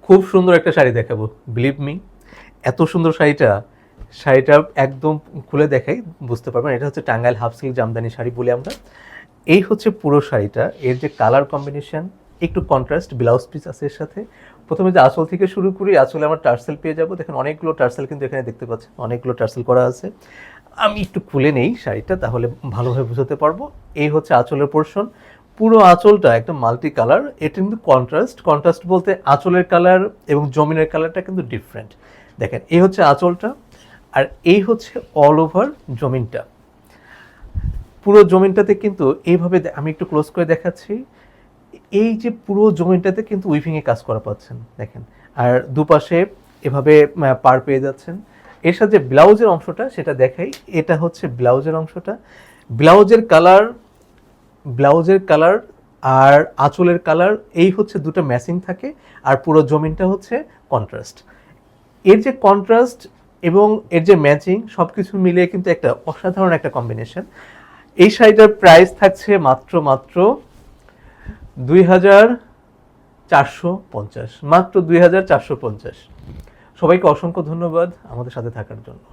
খুব সুন্দর একটা শাড়ি দেখাবো, বিলিভ মি। এত সুন্দর শাড়িটা একদম খুলে দেখাই বুঝতে পারবেন। এটা হচ্ছে টাঙ্গাইল হাফ সিল্ক জামদানি শাড়ি বলি আমরা। এই হচ্ছে পুরো শাড়িটা, এর যে কালার কম্বিনেশন, একটু কন্ট্রাস্ট ব্লাউজ পিস আছে এর সাথে। প্রথমে যে আঁচল থেকে শুরু করি, আঁচলে আমরা টার্সেল পেয়ে যাবো। দেখেন অনেকগুলো টার্সেল কিন্তু এখানে দেখতে পাচ্ছেন, অনেকগুলো টার্সেল করা আছে। আমি একটু খুলে নেই শাড়িটা, তাহলে ভালোভাবে বুঝতে পারবো। এই হচ্ছে আঁচলের পোর্শন, পুরো আঁচলটা একদম মাল্টি কালার। এটা কিন্তু কন্ট্রাস্ট বলতে আঁচলের কালার এবং জমিনের কালারটা কিন্তু ডিফারেন্ট। দেখেন এই হচ্ছে আঁচলটা, আর এই হচ্ছে অল ওভার জমিনটা। পুরো জমিনটাতে কিন্তু এইভাবে আমি একটু ক্লোজ করে দেখাচ্ছি। এই যে পুরো জমিনটাতে কিন্তু উইভিংয়ে কাজ করা পাচ্ছেন দেখেন, আর দুপাশে এভাবে পার পেয়ে যাচ্ছেন। এর সাথে ব্লাউজের অংশটা সেটা দেখাই। এটা হচ্ছে ব্লাউজের অংশটা। ব্লাউজের কালার আর আঁচলের কালার এই হচ্ছে দুটো ম্যাচিং থাকে, আর পুরো জমিনটা হচ্ছে কন্ট্রাস্ট। এর যে কন্ট্রাস্ট এবং এর যে ম্যাচিং সব কিছু মিলিয়ে কিন্তু একটা অসাধারণ একটা কম্বিনেশন। এই শাড়িটার প্রাইস থাকছে মাত্র 2450, মাত্র 2450। সবাইকে অসংখ্য ধন্যবাদ আমাদের সাথে থাকার জন্য।